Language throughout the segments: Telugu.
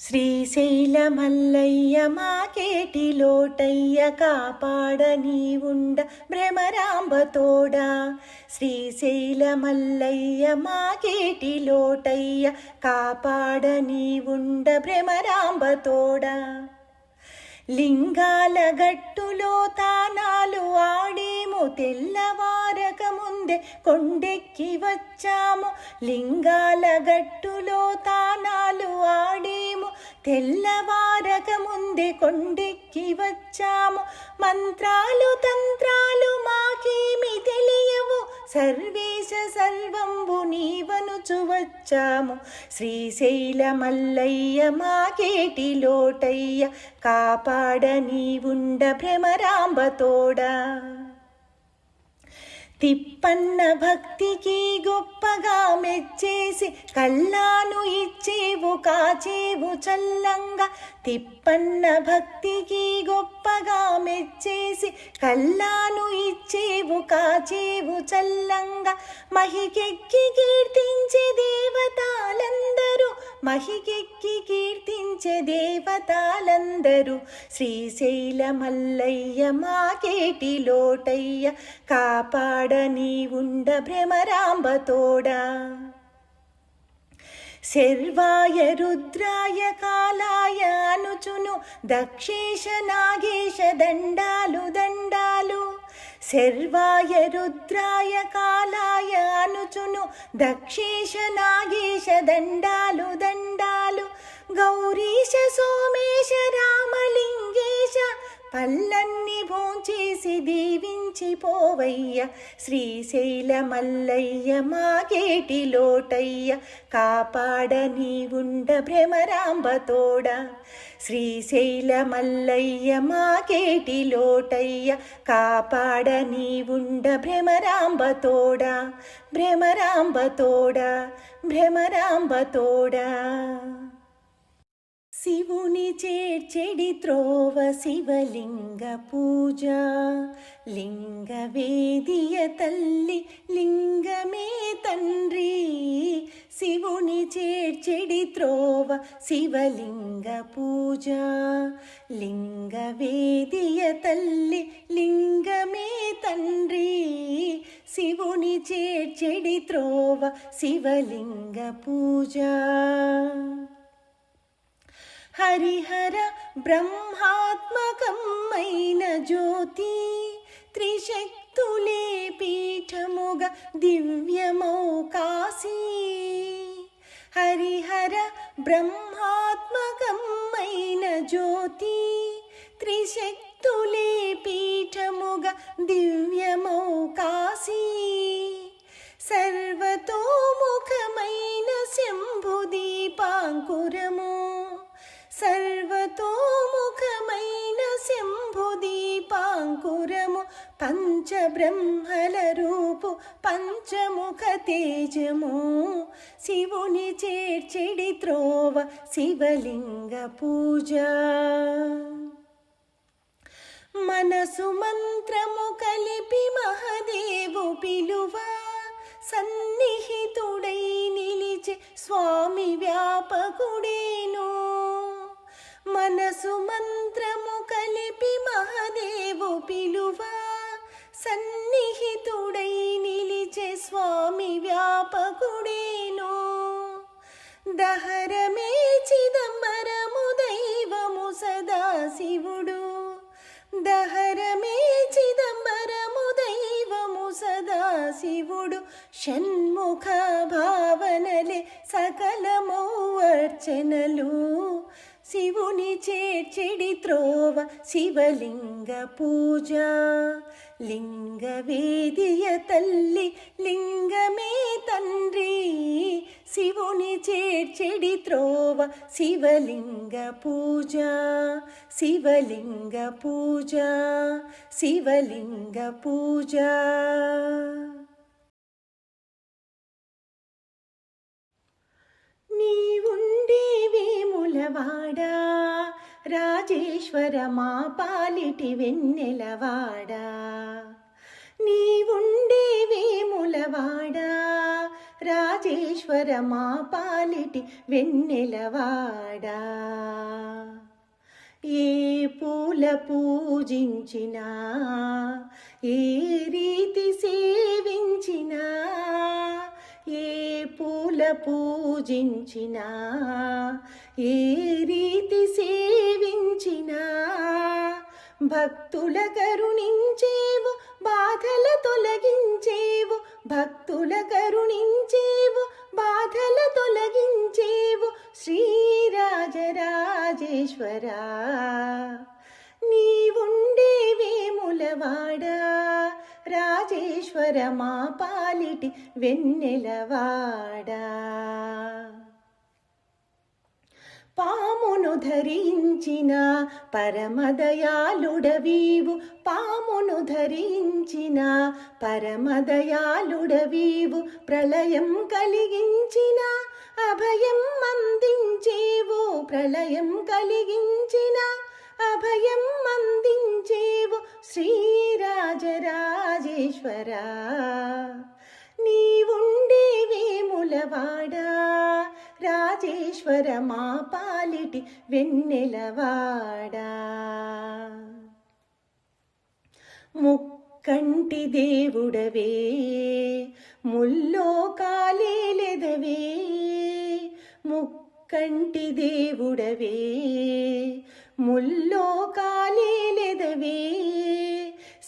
శ్రీశైల మల్లయ్య మాకేటి లోటయ్య కాపాడ నీవుండ భ్రమరాంబ తోడా. శ్రీశైల మల్లయ్య మాకేటి లోటయ్య కాపాడ నీవుండ భ్రమరాంబ తోడా. లింగాల గట్టులో తానాలు ఆడేము తెల్లవారక ముందే కొండెక్కి వచ్చాము. లింగాల గట్టులో తానాలు ఆడేము తెల్లవారక ముందే కొండెక్కి వచ్చాము. మంత్రాలు తంత్రాలు మాకేమి తెలియవు, సర్వేశ సర్వంబు నీవనుచు వచ్చాము. శ్రీశైల మల్లయ్య మాకేటి లోటయ్య కాపాడ నీవుండ భ్రమరాంబ తోడా. తిప్పన్న భక్తికి గొప్పగా మెచ్చేసి కల్లాను ఇచ్చేవు కాచేవు చల్లంగా. తిప్పన్న భక్తికి గొప్పగా మెచ్చేసి కల్లాను ఇచ్చేవు కాచేవు చల్లంగా. మహికెక్కి కీర్తించే దేవతాలందరూ, మహికెక్కి కీర్తించే దేవతాలందరూ. శ్రీశైల మల్లయ్య మాకేటి లోటయ్య కాపాడ నీవుండ భ్రమరాంబ తోడా. శర్వాయ రుద్రాయ కాలాయ అనుచును దక్షేశ నాగేశ దండాలు దండాలు. శర్వాయ రుద్రాయ కాలాయ అనుచును దక్షేశ నాగేశ దండాలు దండాలు. గౌరీశ సోమేశ రామలింగేశ పల్లన్ని భోంచేసి దీవించి పోవయ్య. శ్రీశైల మల్లయ్య మాకేటి లోటయ్య కాపాడ నీవుండ భ్రమరాంబ తోడా. శ్రీశైల మల్లయ్య మాకేటి లోటయ్య కాపాడ నీవుండ భ్రమరాంబ తోడా. భ్రమరాంబ తోడా, భ్రమరాంబ తోడా. శివుని చేర్చెడి త్రోవ శివలింగ పూజ. లింగ వేదియ తల్లి లింగమే తండ్రి. శివుని చేర్చెడి త్రోవ శివలింగ పూజ. లింగ వేదియ తల్లి లింగమే తండ్రి. శివుని చేర్చెడి త్రోవ శివలింగ పూజ. హరిహర బ్రహ్మాత్మకమైన జ్యోతి త్రిశక్తులే పీఠముగా దివ్యమౌ కాశీ. హరిహర బ్రహ్మాత్మకమైన జ్యోతి త్రిశక్తులే పీఠముగా దివ్యమౌ కాశీ. సర్వతోముఖమైన శంభు దీపాంకురము. సర్వతోముఖమైన శంభు దీపాంకురము. పంచబ్రహ్మల రూపు పంచముఖ తేజము. శివుని చేర్చెడి త్రోవ శివలింగ పూజ. మనసు మంత్రము కలిపి మహదేవు పిలువ. సన్నిహితుడై నిలిచే స్వామి వ్యాపకుడేను. మనసు మంత్రము కలిపి మహదేవు పిలువ. సన్నిహితుడై నిలిచే స్వామి వ్యాపకుడేను. దహరమే చిదంబరము దైవము సదాశివుడు. దహరమే చిదంబరము దైవము సదాశివుడు. షణ్ముఖ భావనలే సకలమౌ అర్చనలు. శివుని చేర్చెడి త్రోవ శివలింగ పూజ. లింగ వేదియ తల్లి లింగమే తండ్రి. శివుని చేర్చెడి త్రోవ శివలింగ పూజ. శివలింగ పూజ, శివలింగ పూజ. నీవుండే వేములవాడా రాజేశ్వర మా పాలిటి వెన్నెలవాడా. నీవుండే వేములవాడా రాజేశ్వర మా పాలిటి వెన్నెలవాడా. ఏ పూల పూజించినా, ఏ రీతి సేవించినా, ఏ పూల పూజించినా, ఏ రీతి సేవించినా, భక్తుల కరుణించేవు, బాధల తొలగించేవు, భక్తుల కరుణించేవు, బాధల తొలగించేవు శ్రీరాజరాజేశ్వరా. నీవుండే వేములవాడా, రాజేశ్వర మా పాలిటి వెన్నెలవాడా. పామును ధరించిన పరమదయాళుడవీవు, పామును ధరించిన పరమదయాళుడవీవు, ప్రళయం కలిగించిన అభయం అందించేవు, ప్రళయం కలిగించిన అభయం అందించేవు శ్రీరాజరాజేశ్వరా. నీవుండే వేములవాడా, రాజేశ్వర మా పాలిటి వెన్నెలవాడా. ముక్కంటి దేవుడవే, ముల్లోకాలేలెదవే, ముక్కంటి దేవుడవే, ముల్లోకాలేలెదవే,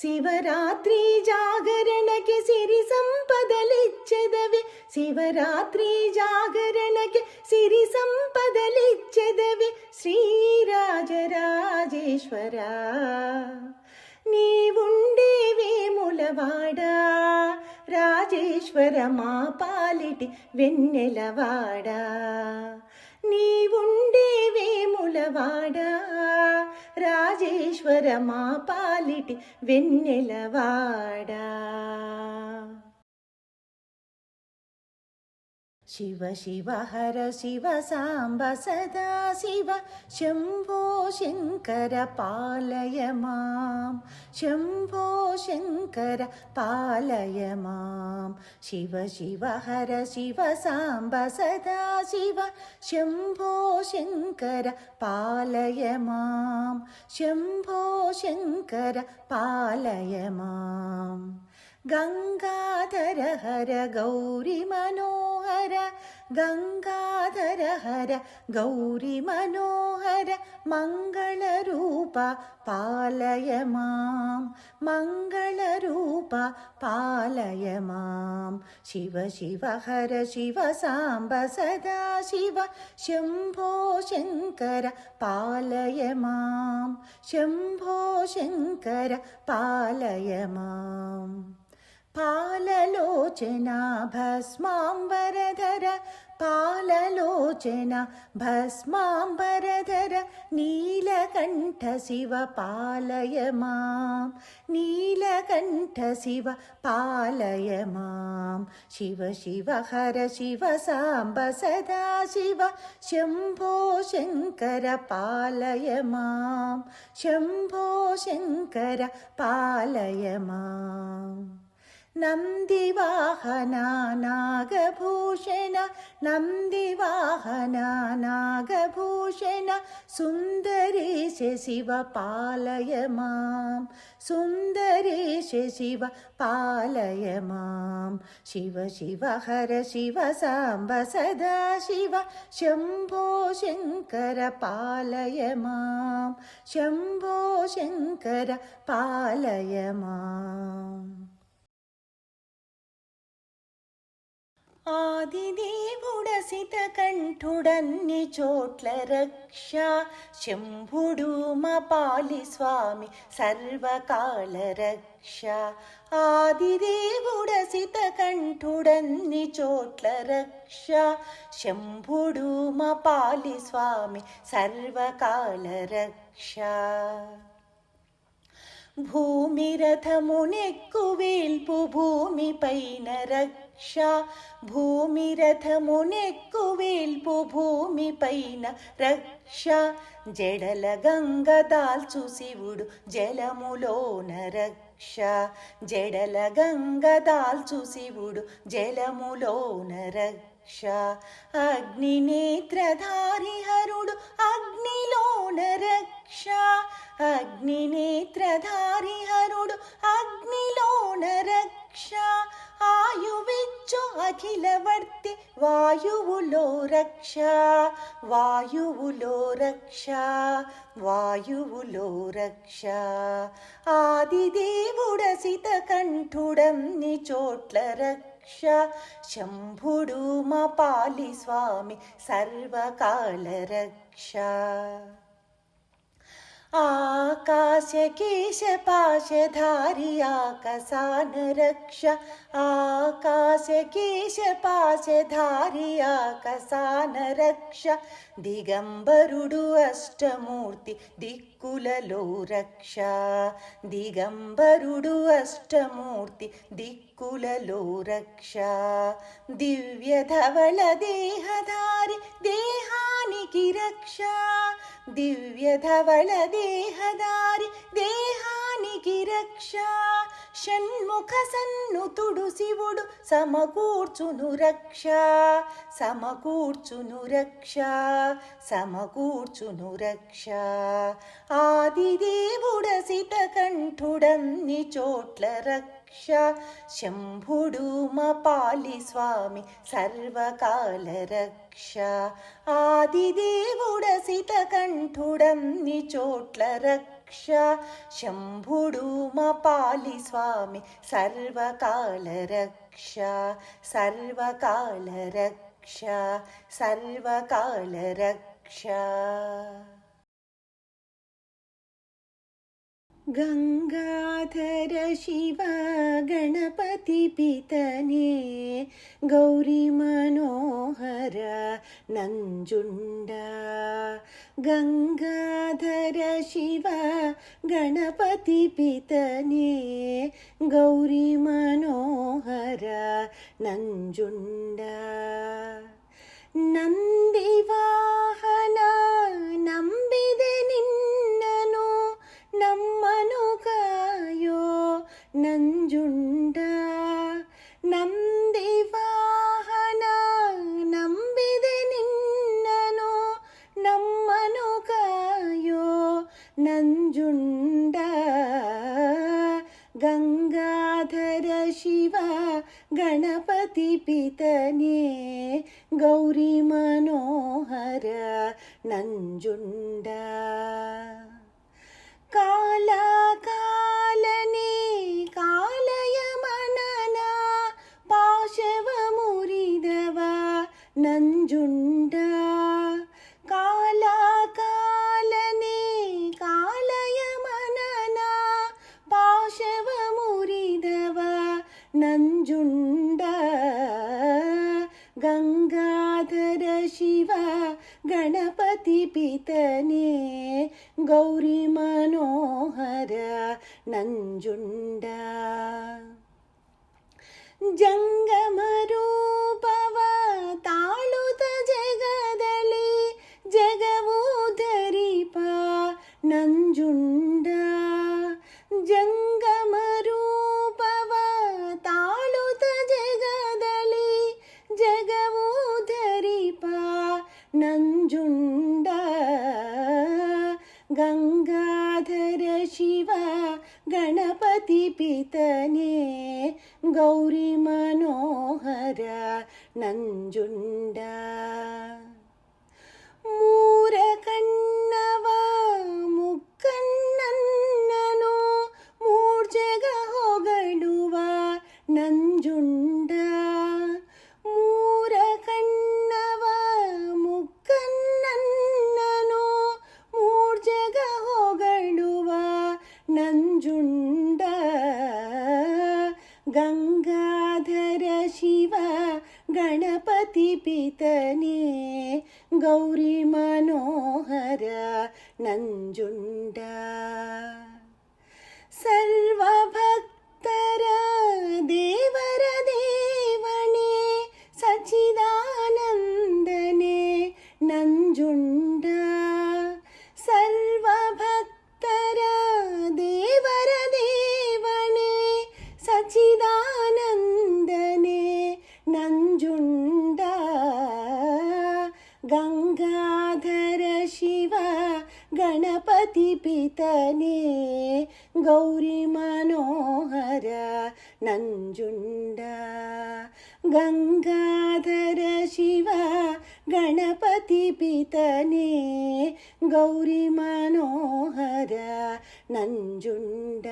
శివరాత్రి జాగరణకి సిరి సంపదలిచ్చెదవే, శివరాత్రి జాగరణకి సిరి సంపదలిచ్చెదవే శ్రీరాజరాజేశ్వరా. నీవుండే వేములవాడా, రాజేశ్వర మా పాలిటి వెన్నెలవాడా. నీవుండే వేములవాడా, రాజేశ్వర మా పాలిటి వెన్నెలవాడా. శివ శివ హర శివ సాంబ సదా శివ, శంభో శంకర పాలయ మాం, శంభో శంకర పాలయ మాం. శివ శివ హర శివ సాంబ సదా శివ, శంభో శంకర పాలయ మాం, శంభో శంకర పాలయ మాం. గంగాధర హర గౌరీ మనోహర, గంగాధర హర గౌరీ మనోహర, మంగళరూప పాలయ మాం, మంగళరూప పాలయ మాం. శివ శివ హర శివ సాంబ సదా శివ, శంభో శంకర పాలయ మాం, శంభో శంకర పాలయ మాం. పాలలోచన భస్మాంబరధర, పాలలోచన భస్మాంబరధర, నీలకంఠ శివ పాలయ మాం, నీలకంఠ శివ పాలయ మాం. శివ శివ హర శివ సాంబ సదా శివ, శంభో శంకర పాలయ మాం, శంభో శంకర పాలయ మాం. నందివాహన నాగభూషణ, నందివాహన నాగభూషణ, సుందరేశ శివ పాలయ మాం, సుందరేశ శివ పాలయ మాం. శివ శివ హర శివ సాంబ సదా శివ, శంభో శంకర పాలయ మాం, శంభో శంకర పాలయ మాం. ఆదిదేవుడసితకంఠుడన్ని చోట్ల రక్ష, శంభుడు మా పాలి స్వామి సర్వకాల రక్ష. ఆదిదేవుడసితకంఠుడన్ని చోట్ల రక్ష, శంభుడు మా పాలి స్వామి సర్వకాల రక్ష. భూమి రథమునెక్కు వేల్పు భూమి పైన రక్ష, భూమి రథమునెక్కు వేల్పు భూమి పైన రక్ష. జడల గంగ దాల్చు శివుడు జలములోన రక్ష, రక్ష జడల గంగ దాల్చు శివుడు జలములోన రక్ష అగ్నినేత్రధారి హరుడు అగ్నిలోన రక్ష అగ్నినేత్రధారి హరుడు అగ్నిలోన రక్ష ఆయువిచ్చు అఖిలవర్తి వాయువులో రక్ష వాయువులో రక్ష వాయువులో రక్ష ఆదిదేవుడసిత కంఠుడన్ని చోట్ల రక్ష శంభుడు మా పాలి స్వామి సర్వకాల రక్ష ఆకాశ కేశ పాశధారి ఆకాశాన రక్ష ఆకాశ కేశ పాశధారి ఆకాశాన రక్ష దిగంబరుడు అష్టమూర్తి దిక్కులలో రక్ష దిగంబరుడు అష్టమూర్తి దిక్కులలో రక్ష దివ్య ధవళ దేహధారి దేహానికి రక్ష దివ్య ధవళ దేహధారి దేహానికి రక్ష షణ్ముఖ సన్నుతుడు శివుడు సమకూర్చును రక్ష సమకూర్చును రక్ష సమకూర్చును రక్ష ఆదిదేవుడసిత కంఠుడన్ని చోట్ల రక్ష శంభుడు మా పాలి స్వామి సర్వకాల రక్ష ఆదిదేవుడసిత కంఠుడన్ని చోట్ల రక్ష శంభుడు మా పాలి స్వామి సర్వకాల రక్ష సర్వకాల రక్ష సర్వకాల రక్ష గంగాధర శివ గణపతి పితనే గౌరీ మనోహర నంజుండ గంగాధర శివ గణపతి పితనే గౌరీ మనోహర నంజుండ ನಂದಿ ವಾಹನ ನಂಬಿದೆ ನಿನ್ನನು ನಮ್ಮನು ಕಾಯೋ ನಂಜುಂಡ ನಂದಿ ವಾಹನ ನಂಬಿದೆ ನಿನ್ನನು ನಮ್ಮನು ಕಾಯೋ ನಂಜುಂಡ ಗಂಗಾಧರ ಶಿವ ಗಣಪತಿ ಪಿತನೇ ಗೌರಿ ಮನೋಹರ ನಂಜುಂಡ ಕಾಲ ಕಾಲನೇ ಕಾಲಯ ಮನನ ಪಾಶವ ಮುರಿದವ ನಂಜುಂಡ ಕಾಲ ಕಾಲನೇ ಕಾಲಯ ಮನನ ಪಾಶವ ಮುರಿದವ ನಂಜುಂಡ ಗಂಗಾಧರ ಶಿವ ಗಣಪತಿ ಪಿತನೇ ಗೌರಿ ಮನೋಹರ ನಂಜುಂಡ ಜಂಗಮ ರೂಪವ ತಾಳುತ ಜಗದಲ್ಲಿ ಜಗವು ಧರಿಪ ನಂಜುಂಡ ಜಂಗಮ ರೂಪವ ತಾಳುತ ಜಗದಲ್ಲಿ ಜಗವು ಧರಿಪ ನಂಜುಂಡ ಗಂಗಾಧರ ಶಿವ ಗಣಪತಿ ಪಿತನೇ ಗೌರಿ ಮನೋಹರ ನಂಜುಂಡ ಮೂರ ಕಣ್ಣವ ಮುಕ್ಕಣ್ಣನನು ಮೂರ್ಜಗ ಹೊಗಳುವ ನಂಜುಂಡ ಮೂರ ಕಣ್ಣವ ಮುಕ್ಕಣ್ಣನನು ಮೂರ್ಜಗ ಹೊಗಳುವ ನಂಜುಂಡ ಗಂಗಾಧರ ಶಿವ ಗಣಪತಿ ಪಿತನೇ ಗೌರಿ ಮನೋಹರ ನಂಜುಂಡ ಸರ್ವಭಕ್ತರ ದೇವರ ದೇವನೇ ಸಚ್ಚಿದಾನಂದನೇ ನಂಜುಂಡ ಸರ್ವಭಕ್ತರ ದೇವರ ದೇವನೇ ಗಣಪತಿ ಪಿತನೇ ಗೌರಿ ಮನೋಹರ ನಂಜುಂಡ ಗಂಗಾಧರ ಶಿವ ಗಣಪತಿ ಪಿತನೇ ಗೌರಿ ಮನೋಹರ ನಂಜುಂಡ